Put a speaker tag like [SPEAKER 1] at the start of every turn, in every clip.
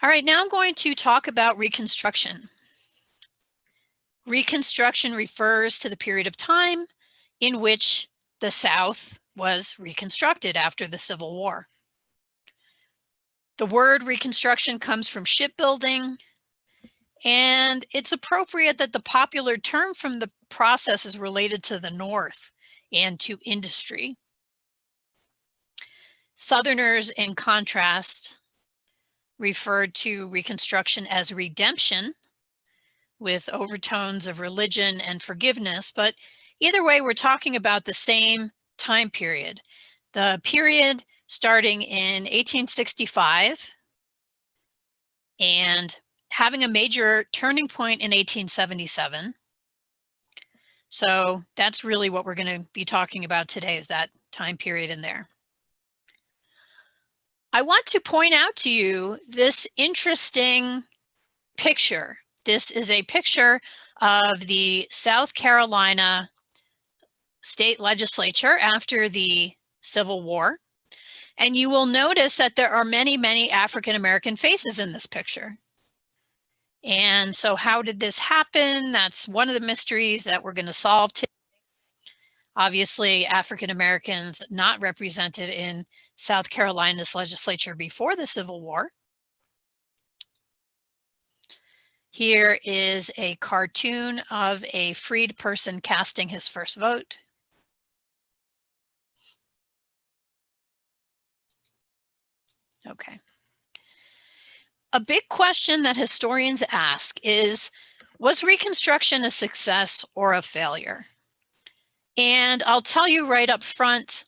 [SPEAKER 1] All right, now I'm going to talk about Reconstruction. Reconstruction refers to the period of time in which the South was reconstructed after the Civil War. The word Reconstruction comes from shipbuilding, and it's appropriate that the popular term from the process is related to the North and to industry. Southerners, in contrast, referred to Reconstruction as redemption, with overtones of religion and forgiveness, but either way, we're talking about the same time period. The period starting in 1865 and having a major turning point in 1877. So that's really what we're going to be talking about today, is that time period in there. I want to point out to you this interesting picture. This is a picture of the South Carolina state legislature after the Civil War. And you will notice that there are many, many African-American faces in this picture. And so how did this happen? That's one of the mysteries that we're going to solve today. Obviously, African-Americans not represented in South Carolina's legislature before the Civil War. Here is a cartoon of a freed person casting his first vote. Okay. A big question that historians ask is, was Reconstruction a success or a failure? And I'll tell you right up front,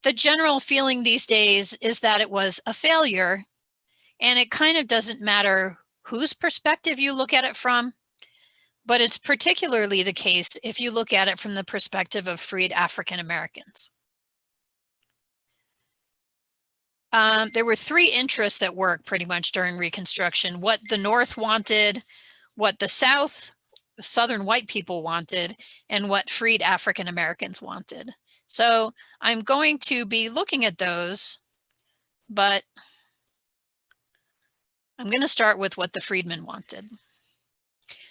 [SPEAKER 1] the general feeling these days is that it was a failure, and it kind of doesn't matter whose perspective you look at it from, but it's particularly the case if you look at it from the perspective of freed African Americans. There were three interests at work pretty much during Reconstruction: what the North wanted, what the Southern white people wanted, and what freed African Americans wanted. So I'm going to be looking at those, but I'm going to start with what the freedmen wanted.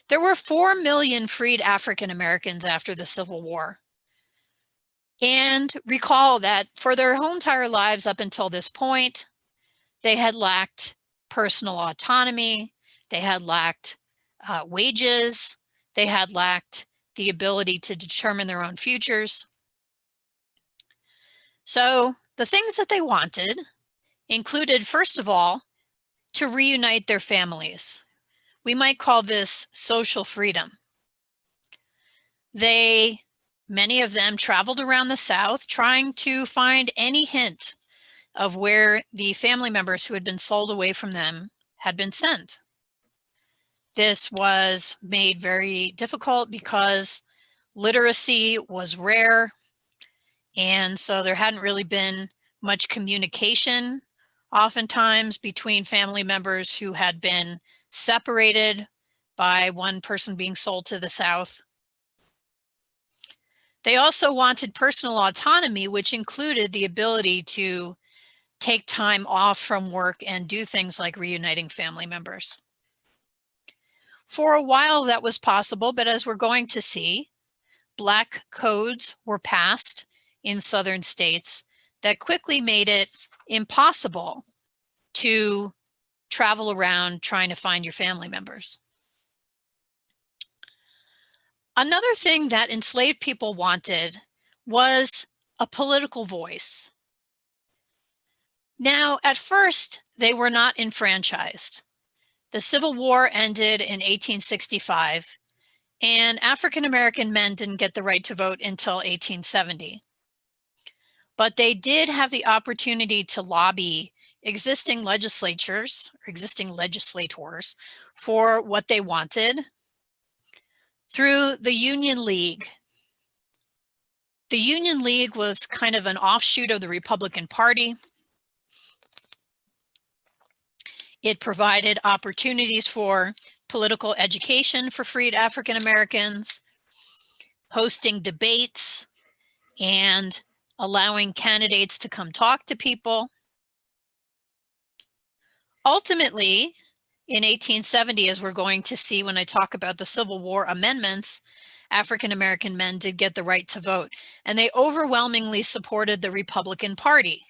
[SPEAKER 1] There were 4 million freed African Americans after the Civil War. And recall that for their whole entire lives up until this point, they had lacked personal autonomy, they had lacked wages, they had lacked the ability to determine their own futures. So the things that they wanted included, first of all, to reunite their families. We might call this social freedom. Many of them traveled around the South trying to find any hint of where the family members who had been sold away from them had been sent. This was made very difficult because literacy was rare, and so there hadn't really been much communication, oftentimes between family members who had been separated by one person being sold to the South. They also wanted personal autonomy, which included the ability to take time off from work and do things like reuniting family members. For a while that was possible, but as we're going to see, Black codes were passed in Southern states that quickly made it impossible to travel around trying to find your family members. Another thing that enslaved people wanted was a political voice. Now, at first, they were not enfranchised. The Civil War ended in 1865, and African-American men didn't get the right to vote until 1870. But they did have the opportunity to lobby existing legislators for what they wanted through the Union League. The Union League was kind of an offshoot of the Republican Party. It provided opportunities for political education for freed African Americans, hosting debates, and allowing candidates to come talk to people. Ultimately, in 1870, as we're going to see when I talk about the Civil War amendments, African American men did get the right to vote, and they overwhelmingly supported the Republican Party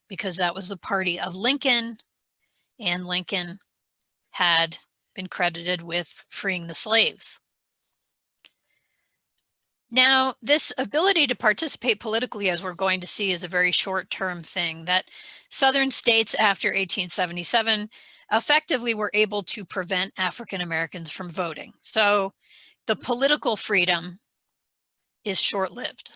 [SPEAKER 1] because that was the party of Lincoln, and Lincoln had been credited with freeing the slaves. Now, this ability to participate politically, as we're going to see, is a very short-term thing that Southern states after 1877 effectively were able to prevent African Americans from voting. So the political freedom is short-lived.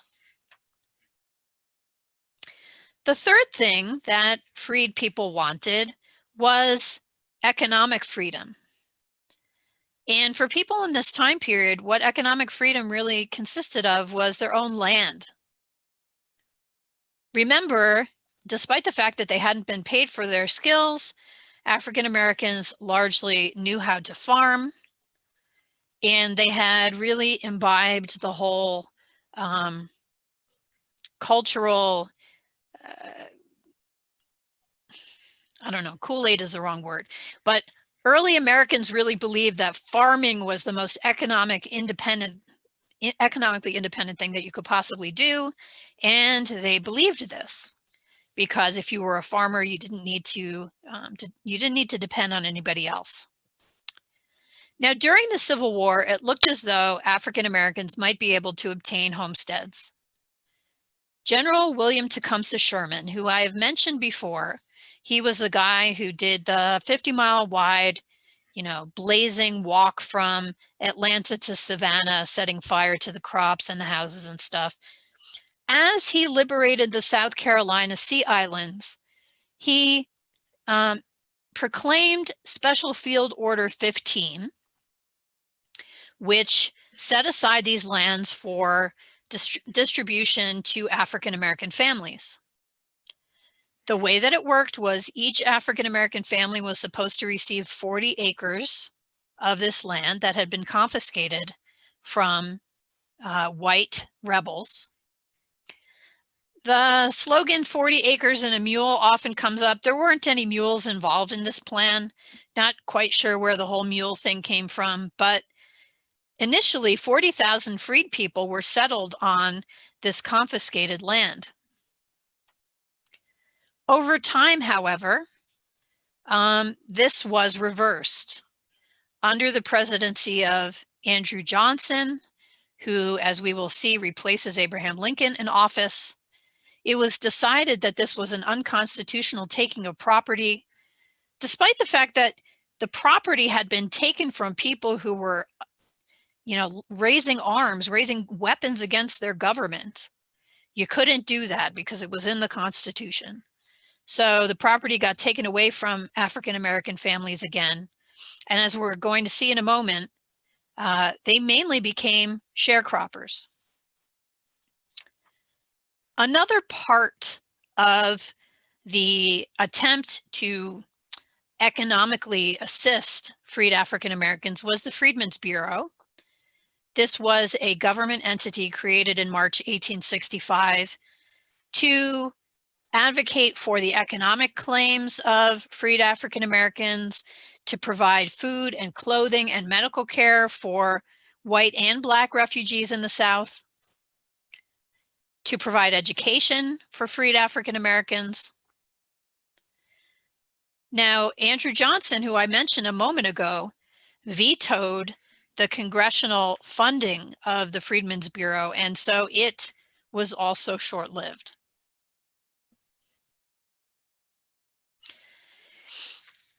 [SPEAKER 1] The third thing that freed people wanted was economic freedom. And for people in this time period, what economic freedom really consisted of was their own land. Remember, despite the fact that they hadn't been paid for their skills, African Americans largely knew how to farm, and they had really imbibed the whole cultural, I don't know, Kool-Aid is the wrong word, but early Americans really believed that farming was the most economically independent thing that you could possibly do, and they believed this because if you were a farmer, you didn't need to depend on anybody else. Now, during the Civil War, it looked as though African Americans might be able to obtain homesteads. General William Tecumseh Sherman, who I have mentioned before, he was the guy who did the 50-mile wide, blazing walk from Atlanta to Savannah, setting fire to the crops and the houses and stuff. As he liberated the South Carolina Sea Islands, he proclaimed Special Field Order 15, which set aside these lands for distribution to African American families. The way that it worked was each African American family was supposed to receive 40 acres of this land that had been confiscated from white rebels. The slogan 40 acres and a mule often comes up. There weren't any mules involved in this plan. Not quite sure where the whole mule thing came from, but initially 40,000 freed people were settled on this confiscated land. Over time, however, this was reversed. Under the presidency of Andrew Johnson, who, as we will see, replaces Abraham Lincoln in office, it was decided that this was an unconstitutional taking of property, despite the fact that the property had been taken from people who were, raising arms, raising weapons against their government. You couldn't do that because it was in the Constitution. So the property got taken away from African American families again. And as we're going to see in a moment, they mainly became sharecroppers. Another part of the attempt to economically assist freed African Americans was the Freedmen's Bureau. This was a government entity created in March 1865 to advocate for the economic claims of freed African Americans, to provide food and clothing and medical care for white and Black refugees in the South, to provide education for freed African Americans. Now, Andrew Johnson, who I mentioned a moment ago, vetoed the congressional funding of the Freedmen's Bureau, and so it was also short-lived.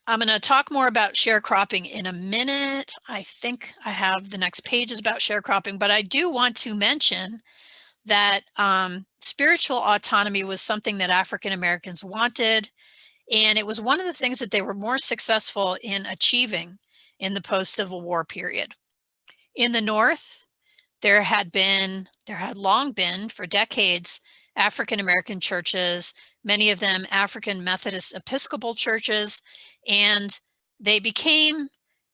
[SPEAKER 1] I'm going to talk more about sharecropping in a minute. I think I have the next page is about sharecropping, but I do want to mention that spiritual autonomy was something that African Americans wanted, and it was one of the things that they were more successful in achieving in the post-Civil War period. In the North, there had long been for decades African American churches, many of them African Methodist Episcopal churches, and they became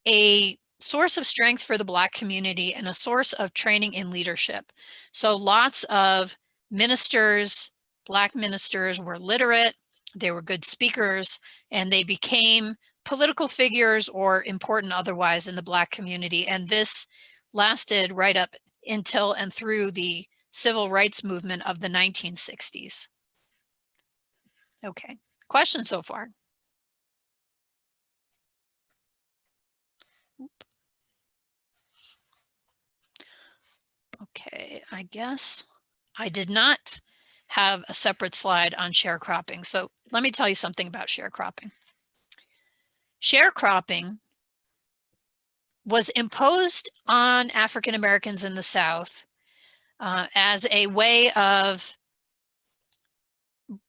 [SPEAKER 1] a source of strength for the Black community and a source of training in leadership. So lots of ministers, Black ministers, were literate, They were good speakers, and they became political figures or important otherwise in the Black community. And this lasted right up until and through the civil rights movement of the 1960s. Okay, questions so far? Okay, I guess I did not have a separate slide on sharecropping. So let me tell you something about sharecropping. Sharecropping was imposed on African Americans in the South as a way of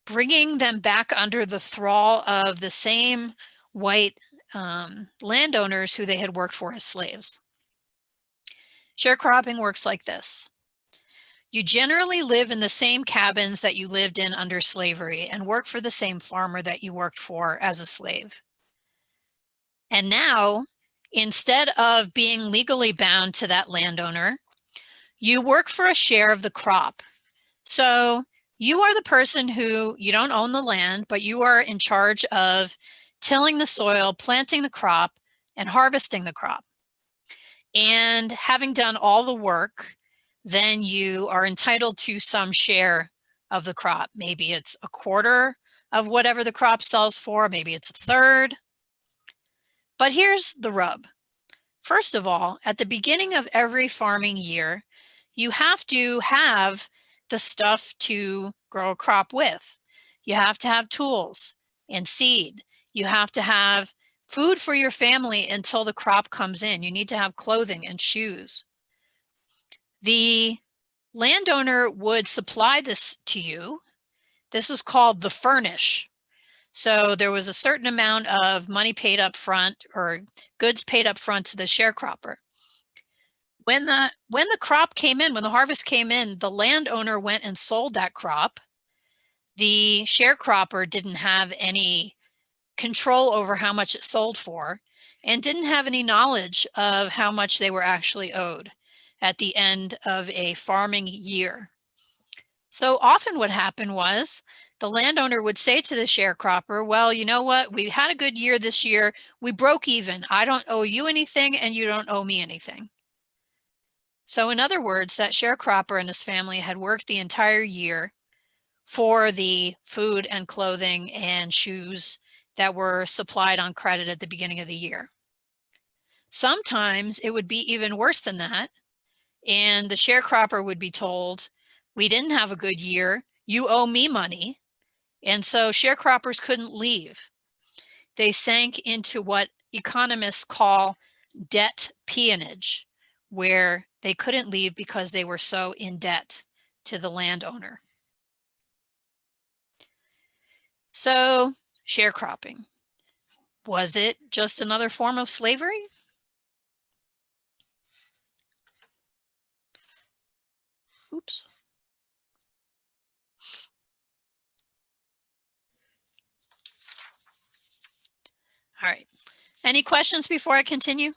[SPEAKER 1] bringing them back under the thrall of the same white landowners who they had worked for as slaves. Sharecropping works like this. You generally live in the same cabins that you lived in under slavery and work for the same farmer that you worked for as a slave. And now, instead of being legally bound to that landowner, you work for a share of the crop. So you are the person who, you don't own the land, but you are in charge of tilling the soil, planting the crop, and harvesting the crop. And having done all the work, then you are entitled to some share of the crop. Maybe it's a quarter of whatever the crop sells for, maybe it's a third. But here's the rub. First of all, at the beginning of every farming year, you have to have the stuff to grow a crop with. You have to have tools and seed. You have to have food for your family until the crop comes in. You need to have clothing and shoes. The landowner would supply this to you. This is called the furnish. So there was a certain amount of money paid up front or goods paid up front to the sharecropper. When the crop came in, when the harvest came in, the landowner went and sold that crop. The sharecropper didn't have any control over how much it sold for and didn't have any knowledge of how much they were actually owed at the end of a farming year. So often what happened was the landowner would say to the sharecropper, well, you know what, we had a good year this year. We broke even. I don't owe you anything and you don't owe me anything. So in other words, that sharecropper and his family had worked the entire year for the food and clothing and shoes that were supplied on credit at the beginning of the year. Sometimes it would be even worse than that. And the sharecropper would be told, we didn't have a good year. You owe me money. And so sharecroppers couldn't leave. They sank into what economists call debt peonage, where they couldn't leave because they were so in debt to the landowner. So sharecropping, was it just another form of slavery? Oops. All right. Any questions before I continue?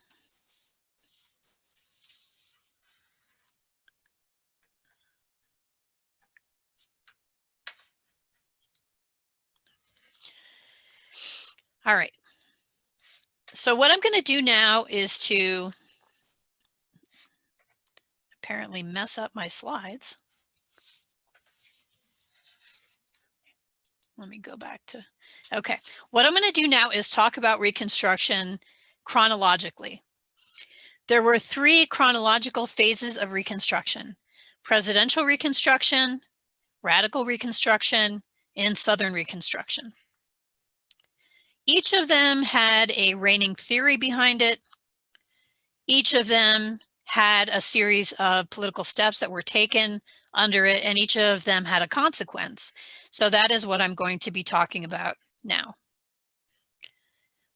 [SPEAKER 1] All right. So what I'm going to do now is to apparently mess up my slides. Let me go back to, okay. What I'm going to do now is talk about Reconstruction chronologically. There were three chronological phases of Reconstruction: presidential Reconstruction, radical Reconstruction, and Southern Reconstruction. Each of them had a reigning theory behind it. Each of them had a series of political steps that were taken under it, and each of them had a consequence. So that is what I'm going to be talking about now.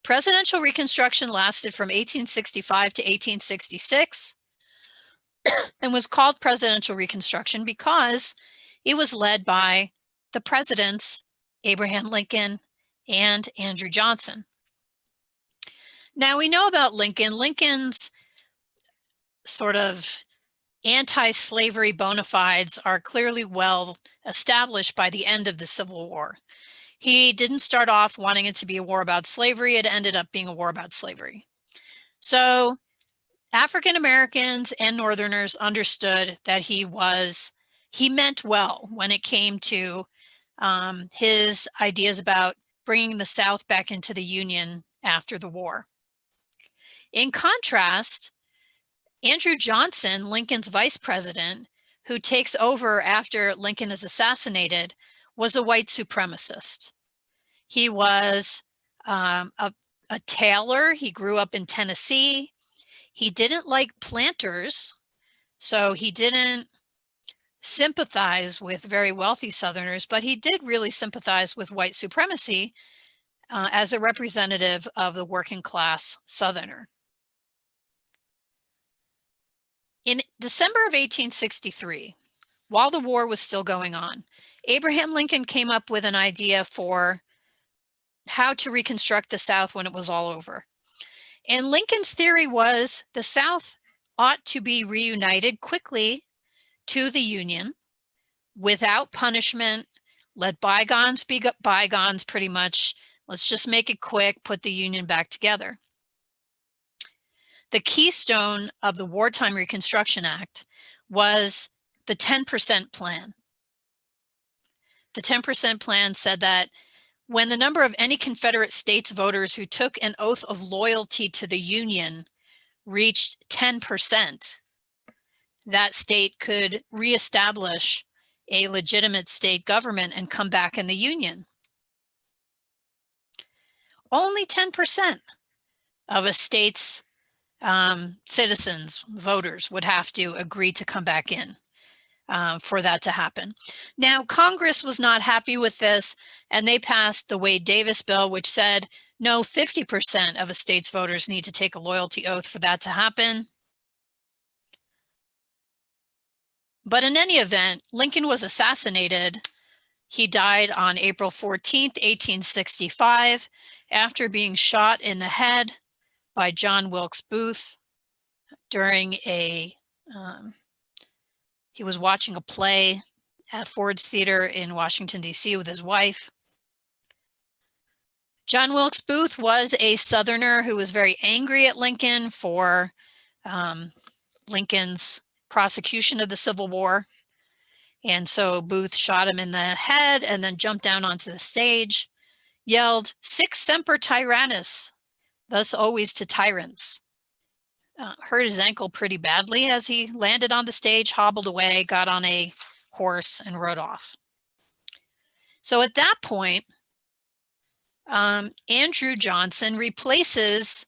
[SPEAKER 1] Presidential Reconstruction lasted from 1865 to 1866 and was called Presidential Reconstruction because it was led by the presidents Abraham Lincoln and Andrew Johnson. Now we know about Lincoln. Lincoln's sort of anti-slavery bona fides are clearly well established by the end of the Civil War. He didn't start off wanting it to be a war about slavery. It ended up being a war about slavery. So African Americans and Northerners understood that he meant well when it came to his ideas about bringing the South back into the Union after the war. In contrast, Andrew Johnson, Lincoln's vice president, who takes over after Lincoln is assassinated, was a white supremacist. He was a tailor. He grew up in Tennessee. He didn't like planters, so he didn't sympathize with very wealthy Southerners, but he did really sympathize with white supremacy as a representative of the working class Southerner. In December of 1863, while the war was still going on, Abraham Lincoln came up with an idea for how to reconstruct the South when it was all over. And Lincoln's theory was the South ought to be reunited quickly to the Union without punishment. Let bygones be bygones, pretty much. Let's just make it quick, put the Union back together. The keystone of the Wartime Reconstruction Act was the 10% plan. The 10% plan said that when the number of any Confederate States voters who took an oath of loyalty to the Union reached 10%, that state could reestablish a legitimate state government and come back in the Union. Only 10% of a state's citizens, voters, would have to agree to come back in for that to happen. Now, Congress was not happy with this, and they passed the Wade-Davis bill, which said, no, 50% of a state's voters need to take a loyalty oath for that to happen. But in any event, Lincoln was assassinated. He died on April 14th, 1865, after being shot in the head by John Wilkes Booth during he was watching a play at Ford's Theater in Washington, D.C. with his wife. John Wilkes Booth was a Southerner who was very angry at Lincoln for Lincoln's prosecution of the Civil War. And so Booth shot him in the head and then jumped down onto the stage, yelled, "Sic semper tyrannis," thus always to tyrants. Hurt his ankle pretty badly as he landed on the stage, hobbled away, got on a horse, and rode off. So at that point, Andrew Johnson replaces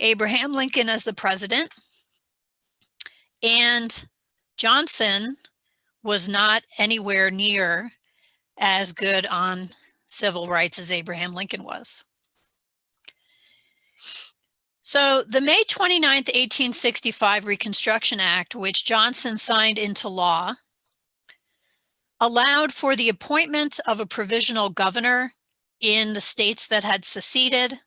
[SPEAKER 1] Abraham Lincoln as the president, and Johnson was not anywhere near as good on civil rights as Abraham Lincoln was. So the May 29th, 1865 Reconstruction Act, which Johnson signed into law, allowed for the appointment of a provisional governor in the states that had seceded,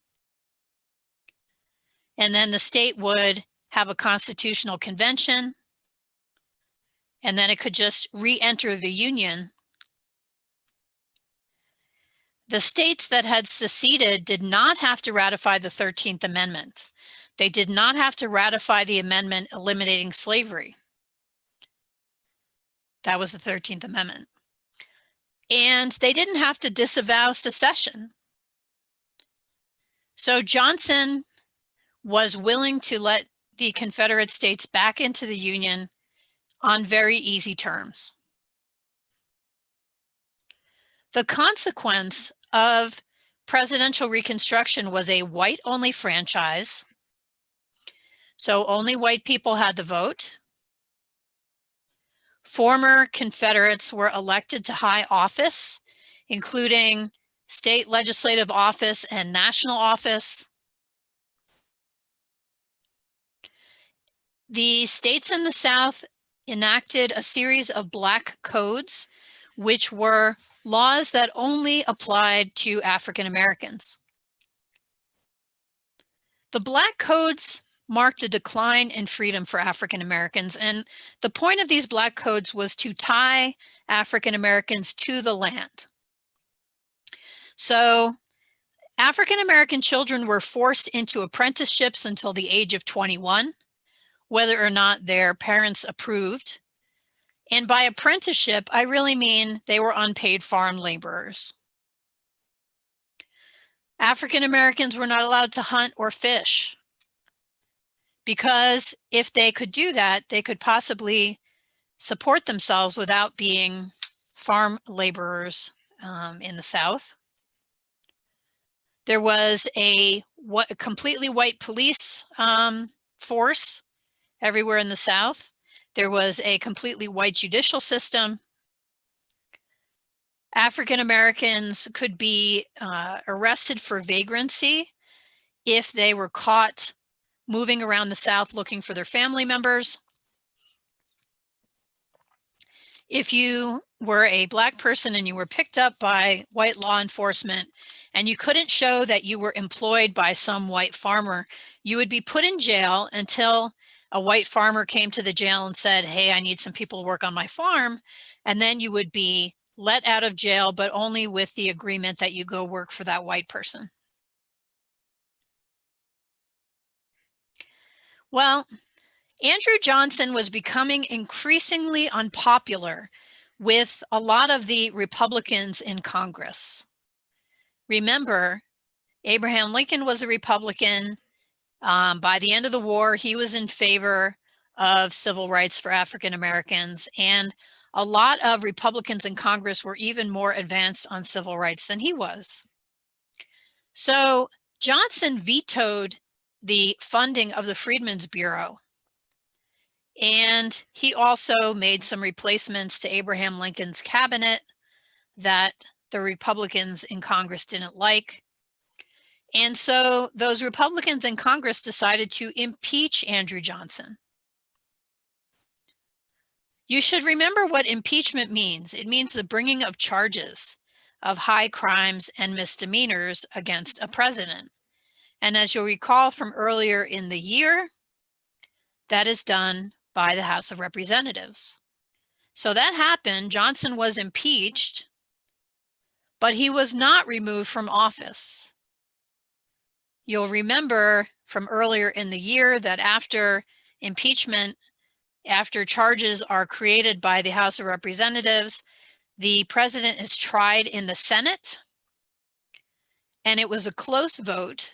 [SPEAKER 1] and then the state would have a constitutional convention, and then it could just re-enter the Union. The states that had seceded did not have to ratify the 13th Amendment. They did not have to ratify the amendment eliminating slavery. That was the 13th Amendment. And they didn't have to disavow secession. So Johnson was willing to let the Confederate States back into the Union on very easy terms. The consequence of presidential Reconstruction was a white-only franchise. So only white people had the vote. Former Confederates were elected to high office, including state legislative office and national office. The states in the South enacted a series of black codes, which were laws that only applied to African Americans. The black codes marked a decline in freedom for African Americans, and the point of these black codes was to tie African Americans to the land. So African American children were forced into apprenticeships until the age of 21, whether or not their parents approved. And by apprenticeship, I really mean they were unpaid farm laborers. African Americans were not allowed to hunt or fish, because if they could do that, they could possibly support themselves without being farm laborers in the South. There was a completely white police force everywhere in the South. There was a completely white judicial system. African Americans could be arrested for vagrancy if they were caught moving around the South looking for their family members. If you were a Black person and you were picked up by white law enforcement and you couldn't show that you were employed by some white farmer, you would be put in jail until a white farmer came to the jail and said, "Hey, I need some people to work on my farm." And then you would be let out of jail, but only with the agreement that you go work for that white person. Well, Andrew Johnson was becoming increasingly unpopular with a lot of the Republicans in Congress. Remember, Abraham Lincoln was a Republican. By the end of the war, he was in favor of civil rights for African Americans, and a lot of Republicans in Congress were even more advanced on civil rights than he was. So Johnson vetoed the funding of the Freedmen's Bureau, and he also made some replacements to Abraham Lincoln's cabinet that the Republicans in Congress didn't like. And so those Republicans in Congress decided to impeach Andrew Johnson. You should remember what impeachment means. It means the bringing of charges of high crimes and misdemeanors against a president. And as you'll recall from earlier in the year, that is done by the House of Representatives. So that happened. Johnson was impeached, but he was not removed from office. You'll remember from earlier in the year that after impeachment, after charges are created by the House of Representatives, the president is tried in the Senate, and it was a close vote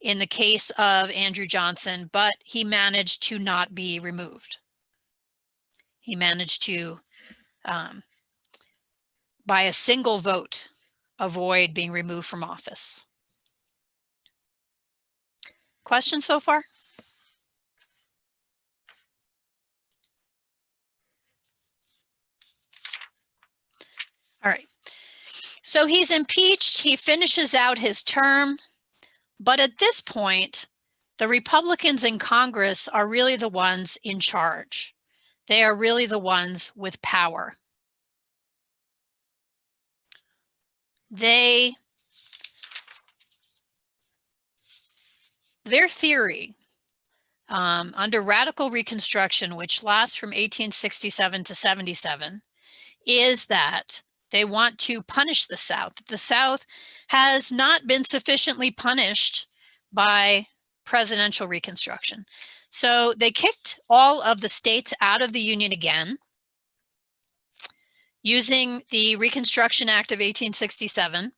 [SPEAKER 1] in the case of Andrew Johnson, but he managed to not be removed. He managed to, by a single vote, avoid being removed from office. Questions so far? All right. So he's impeached, he finishes out his term, but at this point, the Republicans in Congress are really the ones in charge. They are really the ones with power. Their theory under radical Reconstruction, which lasts from 1867 to 77, is that they want to punish the South. The South has not been sufficiently punished by presidential Reconstruction. So they kicked all of the states out of the Union again, using the Reconstruction Act of 1867.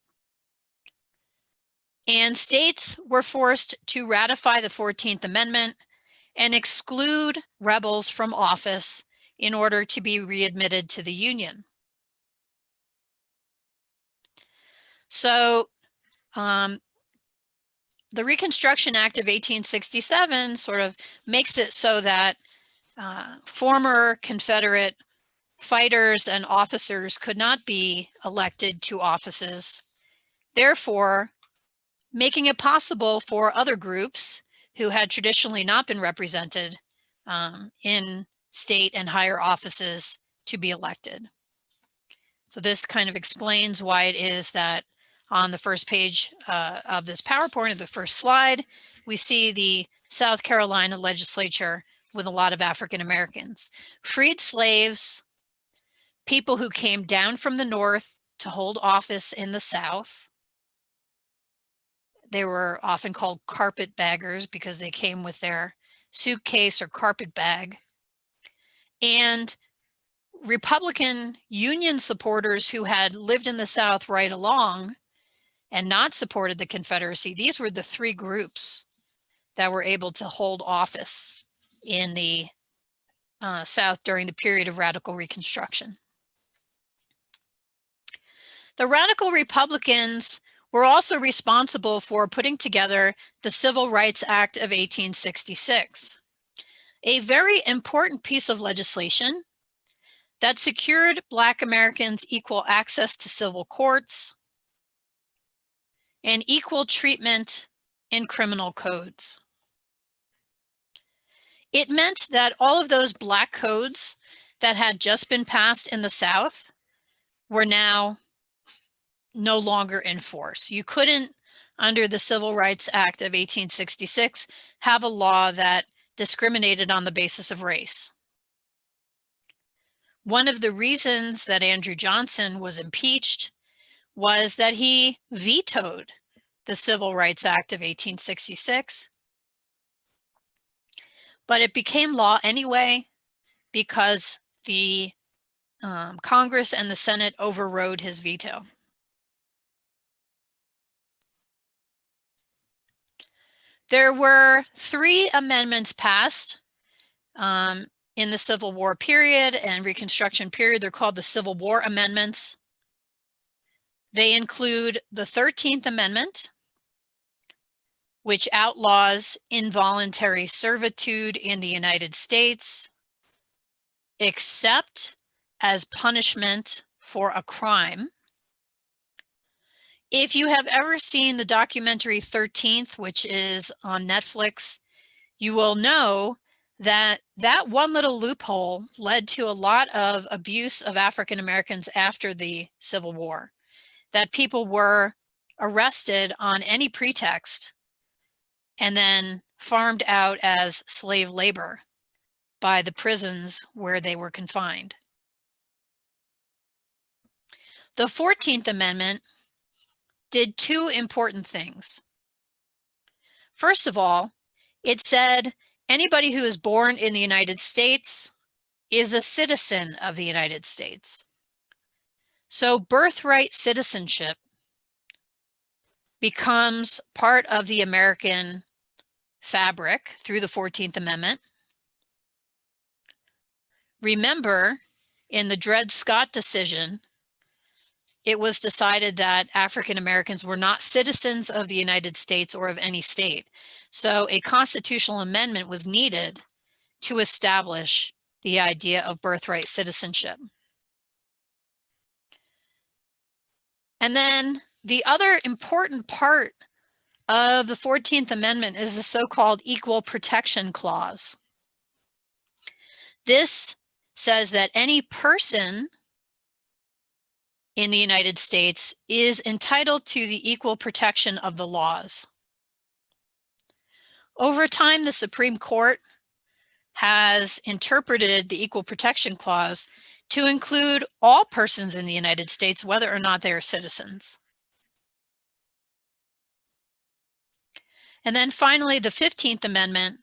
[SPEAKER 1] And states were forced to ratify the 14th Amendment and exclude rebels from office in order to be readmitted to the Union. So the Reconstruction Act of 1867 sort of makes it so that former Confederate fighters and officers could not be elected to offices, therefore making it possible for other groups who had traditionally not been represented in state and higher offices to be elected. So this kind of explains why it is that on the first page of this PowerPoint, of the first slide, we see the South Carolina legislature with a lot of African Americans. Freed slaves, people who came down from the North to hold office in the South, They were often called carpetbaggers because they came with their suitcase or carpet bag. And Republican Union supporters who had lived in the South right along and not supported the Confederacy, these were the three groups that were able to hold office in the South during the period of radical Reconstruction. The radical Republicans were also responsible for putting together the Civil Rights Act of 1866, a very important piece of legislation that secured Black Americans equal access to civil courts and equal treatment in criminal codes. It meant that all of those Black codes that had just been passed in the South were now no longer in force. You couldn't, under the Civil Rights Act of 1866, have a law that discriminated on the basis of race. One of the reasons that Andrew Johnson was impeached was that he vetoed the Civil Rights Act of 1866, but it became law anyway because the Congress and the Senate overrode his veto. There were 3 amendments passed in the Civil War period and Reconstruction period. They're called the Civil War Amendments. They include the 13th Amendment, which outlaws involuntary servitude in the United States, except as punishment for a crime. If you have ever seen the documentary 13th, which is on Netflix, you will know that that one little loophole led to a lot of abuse of African Americans after the Civil War, that people were arrested on any pretext and then farmed out as slave labor by the prisons where they were confined. The 14th Amendment did 2 important things. First of all, it said anybody who is born in the United States is a citizen of the United States. So birthright citizenship becomes part of the American fabric through the 14th Amendment. Remember, in the Dred Scott decision, it was decided that African Americans were not citizens of the United States or of any state. So a constitutional amendment was needed to establish the idea of birthright citizenship. And then the other important part of the 14th Amendment is the so-called Equal Protection Clause. This says that any person in the United States is entitled to the equal protection of the laws. Over time, the Supreme Court has interpreted the Equal Protection Clause to include all persons in the United States, whether or not they are citizens. And then finally, the 15th Amendment,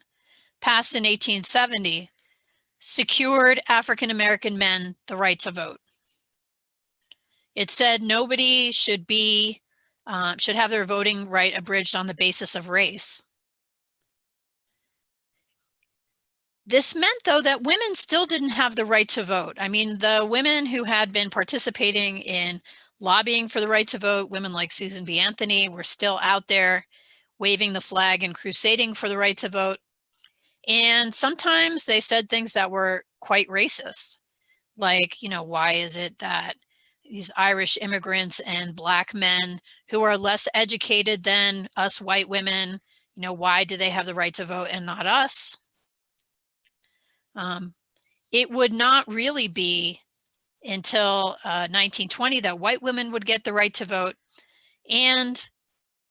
[SPEAKER 1] passed in 1870, secured African American men the right to vote. It said nobody should have their voting right abridged on the basis of race. This meant, though, that women still didn't have the right to vote. I mean, the women who had been participating in lobbying for the right to vote, women like Susan B. Anthony, were still out there waving the flag and crusading for the right to vote. And sometimes they said things that were quite racist, like, why is it that these Irish immigrants and Black men who are less educated than us white women, why do they have the right to vote and not us? It would not really be until 1920 that white women would get the right to vote. And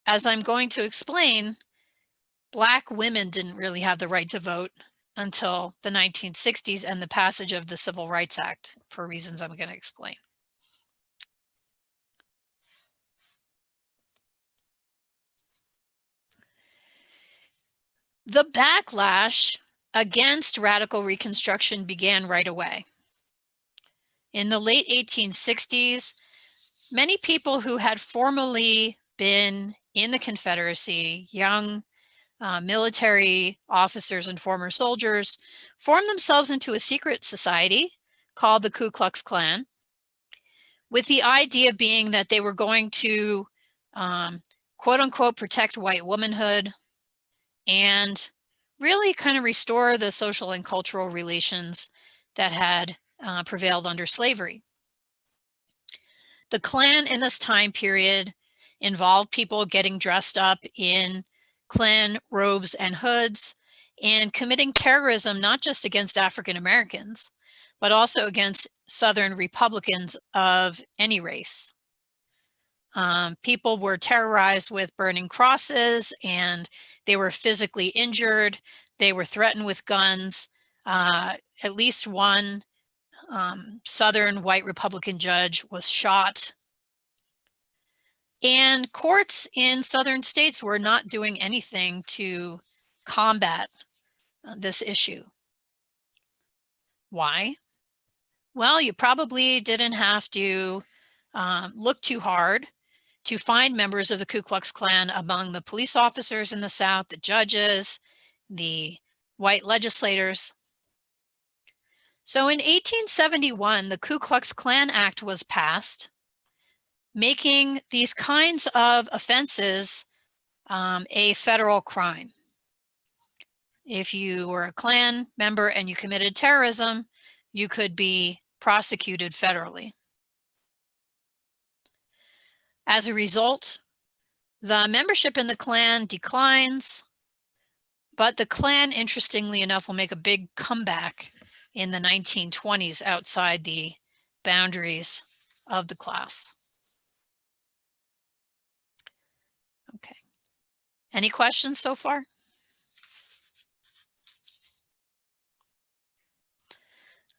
[SPEAKER 1] as I'm going to explain, Black women didn't really have the right to vote until the 1960s and the passage of the Civil Rights Act, for reasons I'm going to explain. The backlash against radical Reconstruction began right away. In the late 1860s, many people who had formerly been in the Confederacy, young military officers and former soldiers, formed themselves into a secret society called the Ku Klux Klan, with the idea being that they were going to quote unquote protect white womanhood and really kind of restore the social and cultural relations that had prevailed under slavery. The Klan in this time period involved people getting dressed up in Klan robes and hoods and committing terrorism, not just against African Americans, but also against Southern Republicans of any race. People were terrorized with burning crosses, and they were physically injured. They were threatened with guns. At least one Southern white Republican judge was shot. And courts in Southern states were not doing anything to combat this issue. Why? Well, you probably didn't have to look too hard to find members of the Ku Klux Klan among the police officers in the South, the judges, the white legislators. So in 1871, the Ku Klux Klan Act was passed, making these kinds of offenses a federal crime. If you were a Klan member and you committed terrorism, you could be prosecuted federally. As a result, the membership in the Klan declines, but the Klan, interestingly enough, will make a big comeback in the 1920s outside the boundaries of the class. Okay. Any questions so far?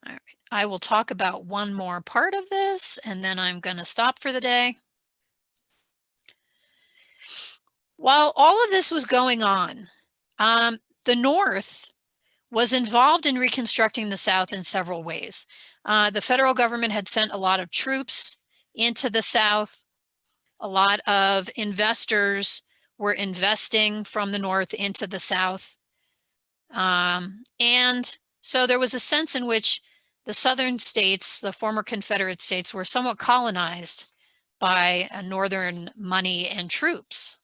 [SPEAKER 1] All right. I will talk about one more part of this, and then I'm going to stop for the day. While all of this was going on, the North was involved in reconstructing the South in several ways. The federal government had sent a lot of troops into the South. A lot of investors were investing from the North into the South. And so there was a sense in which the Southern states, the former Confederate states, were somewhat colonized by Northern money and troops.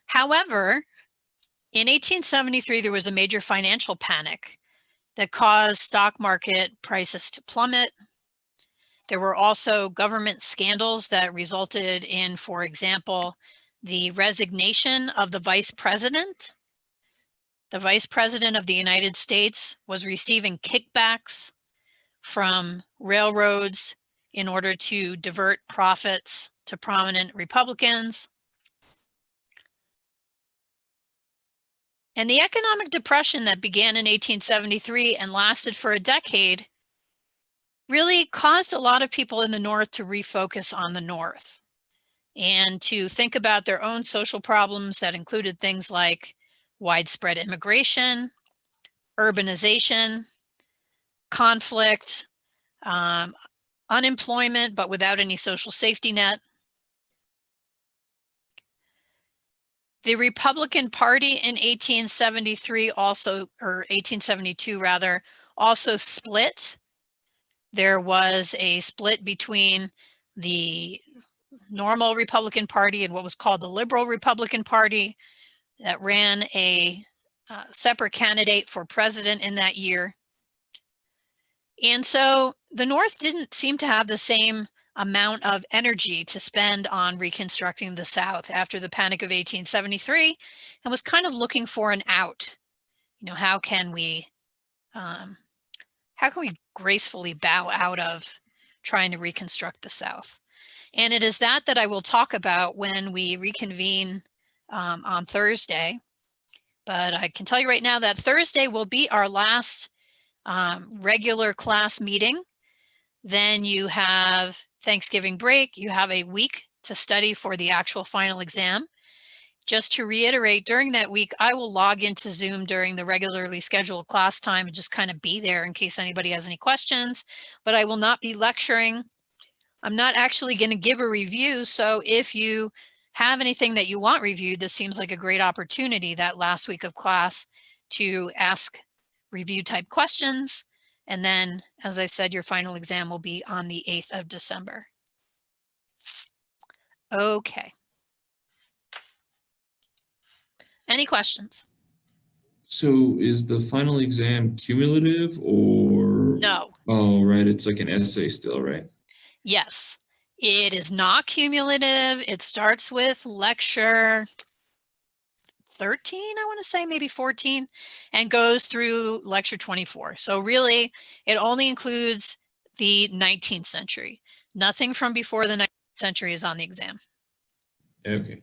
[SPEAKER 1] However, in 1873, there was a major financial panic that caused stock market prices to plummet. There were also government scandals that resulted in, for example, the resignation of the vice president. The vice president of the United States was receiving kickbacks from railroads in order to divert profits to prominent Republicans. And the economic depression that began in 1873 and lasted for a decade really caused a lot of people in the North to refocus on the North and to think about their own social problems that included things like widespread immigration, urbanization, conflict, unemployment, but without any social safety net. The Republican Party in 1873 also, or 1872 rather, also split. There was a split between the normal Republican Party and what was called the Liberal Republican Party that ran a separate candidate for president in that year. And so the North didn't seem to have the same amount of energy to spend on reconstructing the South after the Panic of 1873 and was kind of looking for an out. You know, how can we gracefully bow out of trying to reconstruct the South? And it is that I will talk about when we reconvene on Thursday. But I can tell you right now that Thursday will be our last regular class meeting. Then you have Thanksgiving break. You have a week to study for the actual final exam. Just to reiterate, during that week, I will log into Zoom during the regularly scheduled class time and just kind of be there in case anybody has any questions, but I will not be lecturing. I'm not actually going to give a review, so if you have anything that you want reviewed, this seems like a great opportunity that last week of class to ask review type questions. And then, as I said, your final exam will be on the 8th of December. Okay. Any questions?
[SPEAKER 2] So is the final exam cumulative or?
[SPEAKER 1] No.
[SPEAKER 2] Oh, right. It's like an essay still, right?
[SPEAKER 1] Yes. It is not cumulative. It starts with lecture 13, I want to say, maybe 14, and goes through lecture 24. So really, it only includes the 19th century. Nothing from before the 19th century is on the exam.
[SPEAKER 2] Okay.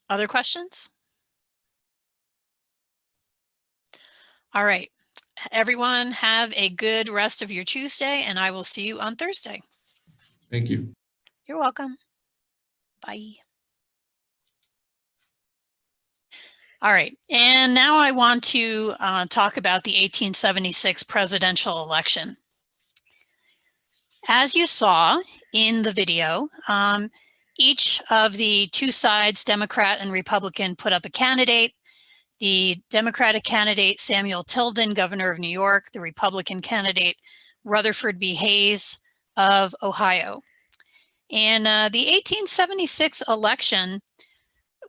[SPEAKER 1] Other questions? All right. Everyone have a good rest of your Tuesday, and I will see you on Thursday.
[SPEAKER 2] Thank you.
[SPEAKER 1] You're welcome. Bye. All right, and now I want to talk about the 1876 presidential election. As you saw in the video, each of the two sides, Democrat and Republican, put up a candidate. The Democratic candidate, Samuel Tilden, governor of New York, the Republican candidate, Rutherford B. Hayes of Ohio. And the 1876 election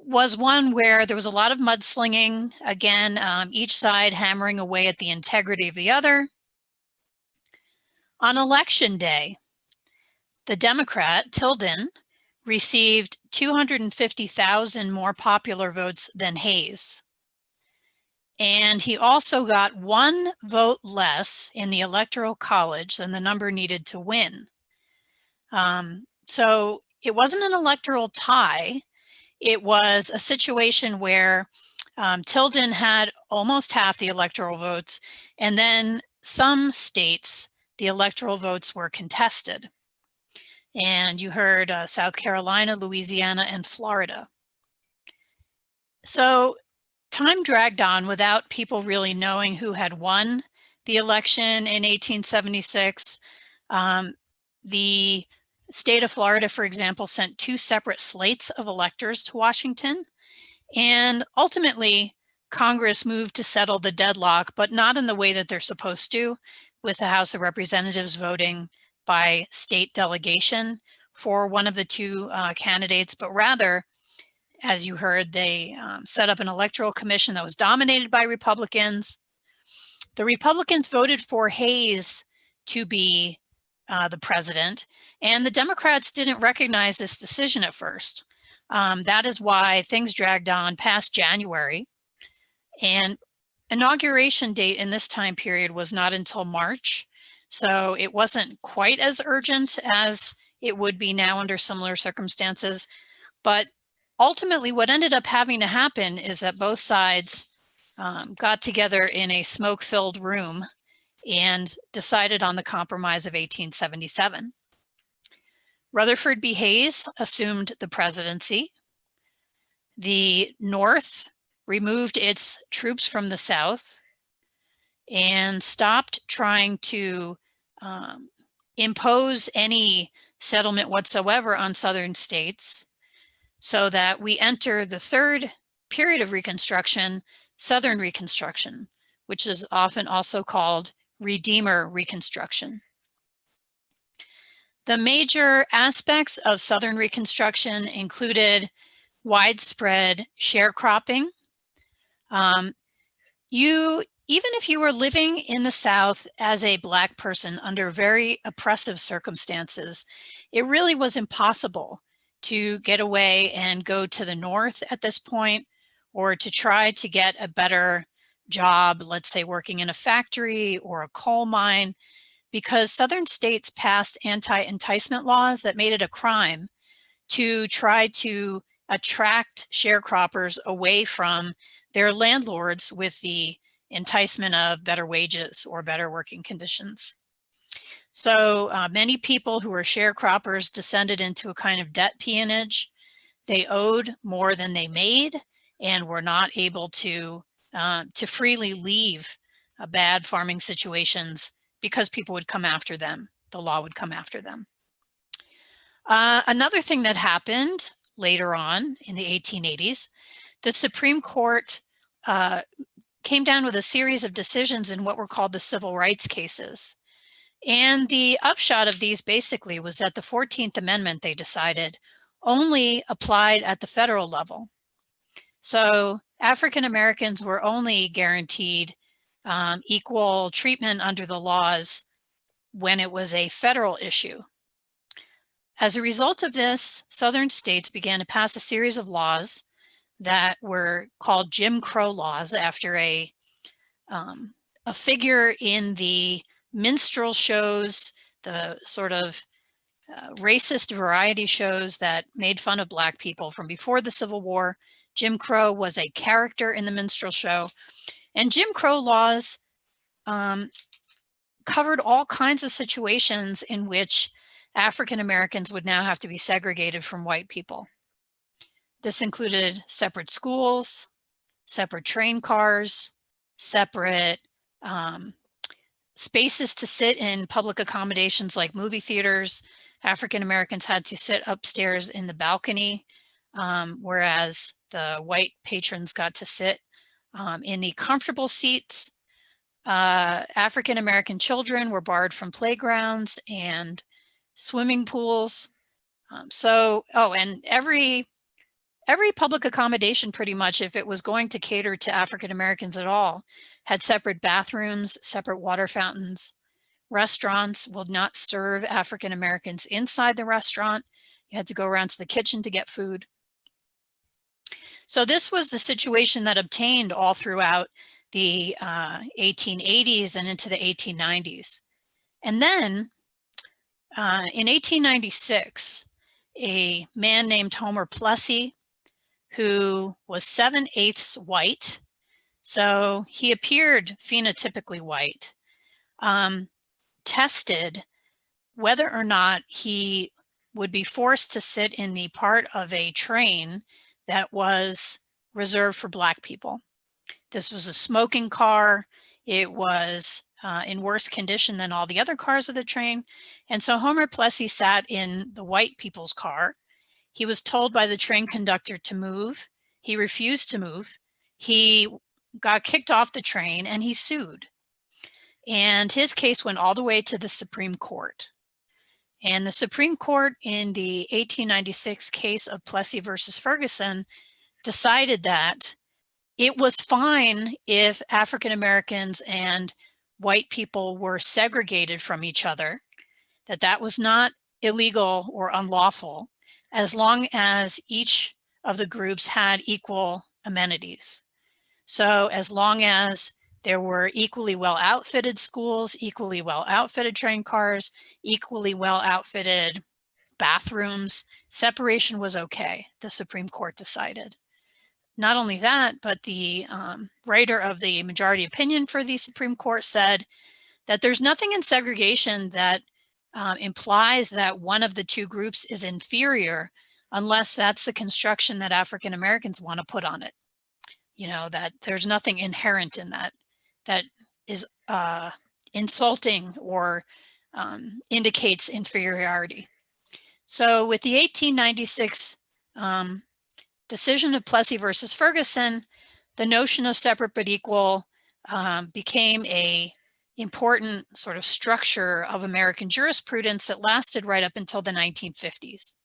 [SPEAKER 1] was one where there was a lot of mudslinging. Again, each side hammering away at the integrity of the other. On election day, the Democrat, Tilden, received 250,000 more popular votes than Hayes. And he also got 1 vote less in the Electoral College than the number needed to win. So it wasn't an electoral tie. It was a situation where Tilden had almost half the electoral votes, and then some states, the electoral votes were contested. And you heard South Carolina, Louisiana, and Florida. So time dragged on without people really knowing who had won the election in 1876. The state of Florida, for example, sent 2 separate slates of electors to Washington. And ultimately, Congress moved to settle the deadlock, but not in the way that they're supposed to, with the House of Representatives voting by state delegation for one of the 2 candidates, but rather, as you heard, they set up an electoral commission that was dominated by Republicans. The Republicans voted for Hayes to be the president, and the Democrats didn't recognize this decision at first. That is why things dragged on past January, and inauguration date in this time period was not until March. So it wasn't quite as urgent as it would be now under similar circumstances. But ultimately, what ended up having to happen is that both sides got together in a smoke-filled room and decided on the compromise of 1877. Rutherford B. Hayes assumed the presidency. The North removed its troops from the South and stopped trying to impose any settlement whatsoever on Southern states, so that we enter the 3rd period of Reconstruction, Southern Reconstruction, which is often also called Redeemer Reconstruction. The major aspects of Southern Reconstruction included widespread sharecropping. Even if you were living in the South as a Black person under very oppressive circumstances, it really was impossible to get away and go to the North at this point, or to try to get a better job, let's say working in a factory or a coal mine, because Southern states passed anti-enticement laws that made it a crime to try to attract sharecroppers away from their landlords with the enticement of better wages or better working conditions. So many people who were sharecroppers descended into a kind of debt peonage. They owed more than they made and were not able to freely leave bad farming situations because people would come after them. The law would come after them. Another thing that happened later on in the 1880s, the Supreme Court came down with a series of decisions in what were called the civil rights cases. And the upshot of these basically was that the 14th Amendment, they decided, only applied at the federal level. So African Americans were only guaranteed equal treatment under the laws when it was a federal issue. As a result of this, Southern states began to pass a series of laws that were called Jim Crow laws, after a figure in the minstrel shows, the sort of racist variety shows that made fun of Black people from before the Civil War. Jim Crow was a character in the minstrel show. And Jim Crow laws covered all kinds of situations in which African Americans would now have to be segregated from white people. This included separate schools, separate train cars, separate spaces to sit in public accommodations like movie theaters. African Americans had to sit upstairs in the balcony, whereas the white patrons got to sit in the comfortable seats. African American children were barred from playgrounds and swimming pools. And every public accommodation, pretty much, if it was going to cater to African Americans at all, had separate bathrooms, separate water fountains. Restaurants would not serve African Americans inside the restaurant. You had to go around to the kitchen to get food. So this was the situation that obtained all throughout the 1880s and into the 1890s. And then in 1896, a man named Homer Plessy, who was 7/8 white, so he appeared phenotypically white, tested whether or not he would be forced to sit in the part of a train that was reserved for Black people. This was a smoking car. It was in worse condition than all the other cars of the train. And so Homer Plessy sat in the white people's car. He was told by the train conductor to move. He refused to move. He got kicked off the train and he sued. And his case went all the way to the Supreme Court. And the Supreme Court, in the 1896 case of Plessy versus Ferguson, decided that it was fine if African Americans and white people were segregated from each other, that was not illegal or unlawful, as long as each of the groups had equal amenities. So as long as there were equally well outfitted schools, equally well outfitted train cars, equally well outfitted bathrooms, separation was okay, the Supreme Court decided. Not only that, but the writer of the majority opinion for the Supreme Court said that there's nothing in segregation that implies that one of the two groups is inferior, unless that's the construction that African Americans want to put on it. You know, that there's nothing inherent in that that is insulting or indicates inferiority. So with the 1896 decision of Plessy versus Ferguson, the notion of separate but equal became a important sort of structure of American jurisprudence that lasted right up until the 1950s.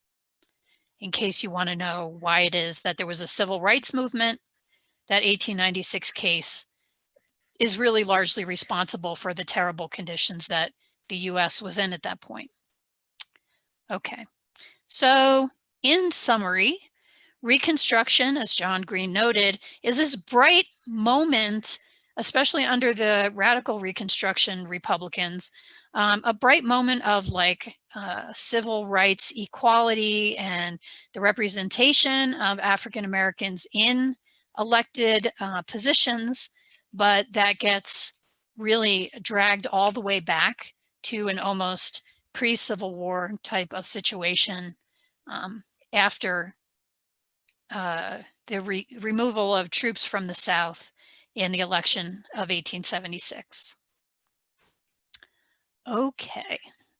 [SPEAKER 1] In case you want to know why it is that there was a civil rights movement, that 1896 case is really largely responsible for the terrible conditions that the US was in at that point. Okay, so in summary, Reconstruction, as John Green noted, is this bright moment, especially under the radical Reconstruction Republicans, a bright moment of like civil rights equality and the representation of African Americans in elected positions, but that gets really dragged all the way back to an almost pre-Civil War type of situation after removal of troops from the South in the election of 1876. Okay.